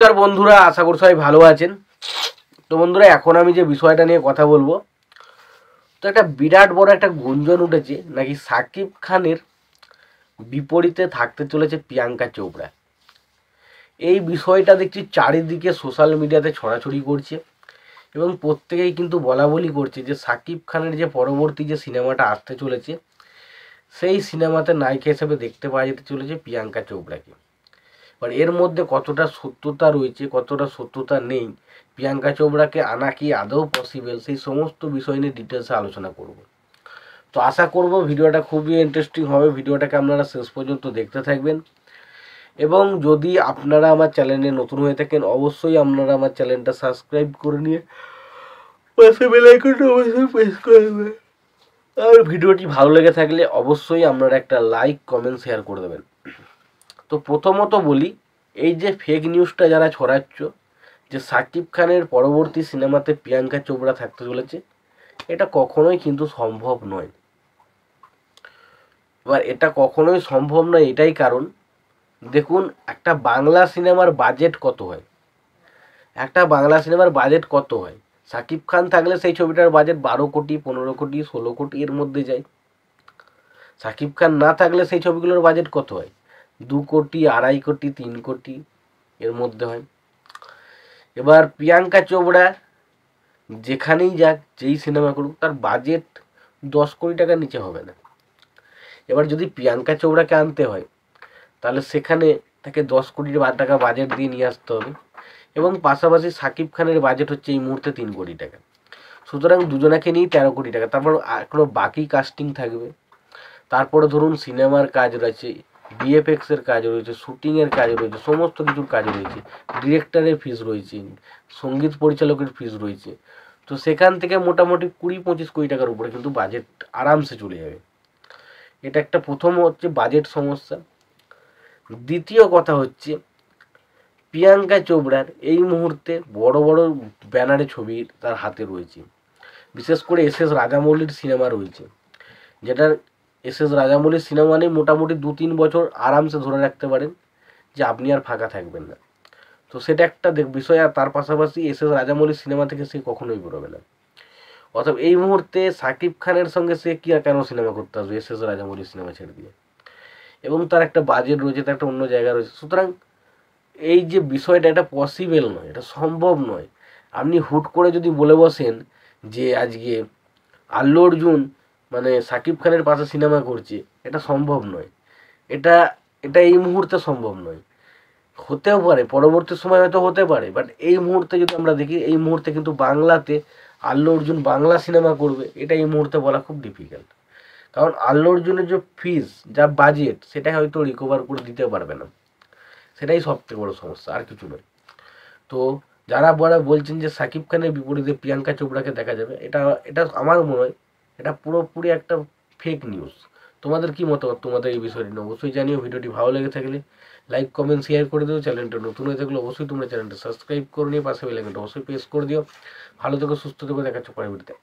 নমস্কার বন্ধুরা, আশা করি সবাই ভালো আছেন। তো বন্ধুরা, এখন আমি যে বিষয়টা নিয়ে কথা বলবো, তো একটা বিরাট বড় একটা গুঞ্জন উঠেছে নাকি সাকিব খানের বিপরীতে থাকতে চলেছে প্রিয়াঙ্কা চোপড়া। এই বিষয়টা দেখছি চারিদিকে সোশ্যাল মিডিয়াতে ছড়াছড়ি করছে এবং প্রত্যেকেই কিন্তু বলা বলি করছে যে সাকিব খানের যে পরবর্তী যে সিনেমাটা আসতে চলেছে সেই সিনেমাতে নায়িকা হিসেবে দেখতে পাওয়া যেতে চলেছে প্রিয়াঙ্কা চোপড়াকে। এবার এর মধ্যে কতটা সত্যতা রয়েছে, কতটা সত্যতা নেই, প্রিয়াঙ্কা চোপড়াকে আনা কি আদৌ পসিবল, সেই সমস্ত বিষয় নিয়ে ডিটেলসে আলোচনা করব। তো আশা করব ভিডিওটা খুবই ইন্টারেস্টিং হবে, ভিডিওটাকে আপনারা শেষ পর্যন্ত দেখতে থাকবেন। এবং যদি আপনারা আমার চ্যানেলে নতুন হয়ে থাকেন, অবশ্যই আপনারা আমার চ্যানেলটা সাবস্ক্রাইব করে নিয়ে পাশে বেল আইকনটা অবশ্যই প্রেস করে দেবেন। আর ভিডিওটি ভালো লেগে থাকলে অবশ্যই আপনারা একটা লাইক, কমেন্ট, শেয়ার করে দেবেন। তো প্রথমত বলি, এই যে ফেক নিউজটা যারা ছড়াচ্ছ যে সাকিব খানের পরবর্তী সিনেমাতে প্রিয়াঙ্কা চোপড়া থাকতে চলেছে, এটা কখনোই কিন্তু সম্ভব নয়। এবার এটা কখনোই সম্ভব নয় এটাই কারণ, দেখুন একটা বাংলা সিনেমার বাজেট কত হয়, একটা বাংলা সিনেমার বাজেট কত হয়। সাকিব খান থাকলে সেই ছবিটার বাজেট 12 কোটি, 15 কোটি, 16 কোটি এর মধ্যে যায়। সাকিব খান না থাকলে সেই ছবিগুলোর বাজেট কত হয়? 2 কোটি, 2.5 কোটি, 3 কোটি এর মধ্যে হয়। এবার প্রিয়াঙ্কা চোপড়া যেখানেই যাক, যেই সিনেমা করুক, তার বাজেট 10 কোটি টাকার নিচে হবে না। এবার যদি প্রিয়াঙ্কা চোপড়াকে আনতে হয় তাহলে সেখানে তাকে 10 কোটি টাকা বাজেট দিয়ে নিয়ে আসতে হবে এবং পাশাপাশি সাকিব খানের বাজেট হচ্ছে এই মুহূর্তে 3 কোটি টাকা। সুতরাং দুজনাকে নিয়েই 13 কোটি টাকা। তারপর এখনো বাকি কাস্টিং থাকবে, তারপরে ধরুন সিনেমার কাজ রয়েছে, ভিএফএক্সের কাজ রয়েছে, শুটিংয়ের কাজ রয়েছে, সমস্ত কিছুর কাজ রয়েছে, ডিরেক্টরের ফিস রয়েছে, সঙ্গীত পরিচালকের ফিস রয়েছে। তো সেখান থেকে মোটামুটি 20-25 কোটি টাকার উপরে কিন্তু বাজেট আরামসে চলে যাবে। এটা একটা প্রথম হচ্ছে বাজেট সমস্যা। দ্বিতীয় কথা হচ্ছে, প্রিয়াঙ্কা চোপড়ার এই মুহূর্তে বড় বড় ব্যানারে ছবি তার হাতে রয়েছে, বিশেষ করে এস রাজামৌলির সিনেমা রয়েছে, যেটার এস রাজামৌলির সিনেমা নিয়ে মোটামুটি 2-3 বছর আরামসে ধরে রাখতে পারেন যে আপনি আর ফাঁকা থাকবেন না। তো সেটা একটা বিষয়। আর তার পাশাপাশি এস রাজামৌলির সিনেমা থেকে সে কখনোই বেরোবে না। অর্থাৎ এই মুহূর্তে সাকিব খানের সঙ্গে সে কি আর কেন সিনেমা করতে আসবে এস রাজামৌলির সিনেমা ছেড়ে দিয়ে? এবং তার একটা বাজেট রয়েছে, তার একটা অন্য জায়গা রয়েছে। সুতরাং এই যে বিষয়টা, এটা পসিবল নয়, এটা সম্ভব নয়। আপনি হুট করে যদি বলে বসেন যে আজকে আল্লু অর্জুন মানে সাকিব খানের পাশে সিনেমা করছে, এটা সম্ভব নয়। এটা এটা এই মুহূর্তে সম্ভব নয়। হতেও পারে, পরবর্তী সময় হয়তো হতে পারে, বাট এই মুহূর্তে যদি আমরা দেখি, এই মুহূর্তে কিন্তু বাংলাতে আল্লু অর্জুন বাংলা সিনেমা করবে এটা এই মুহূর্তে বলা খুব ডিফিকাল্ট। কারণ আল্লু অর্জুনের যে ফিস, যা বাজেট, সেটা হয়তো রিকভার করে দিতে পারবে না। সেটাই সবথেকে বড় সমস্যা, আর কিছু নয়। তো যারা বলছেন যে সাকিব খানের বিপরীতে প্রিয়াঙ্কা চোপড়াকে দেখা যাবে, এটা এটা আমার মনে হয় এটা পুরোপুরি একটা ফেক নিউজ। তোমাদের কি মতামত তোমাদের এই বিষয়টি নিয়ে অবশ্যই জানিও। ভিডিওটি ভালো লেগে থাকলে লাইক, কমেন্ট, শেয়ার করে দিও। চ্যানেলটা নতুন হয়ে থাকলে অবশ্যই তোমরা চ্যানেলটা সাবস্ক্রাইব করে নিয়ে পাশে বেল আইকনটা অবশ্যই প্রেস করে দিও। ভালো থেকো, সুস্থ থেকো, দেখাচ্ছ পরের ভিডিওতে।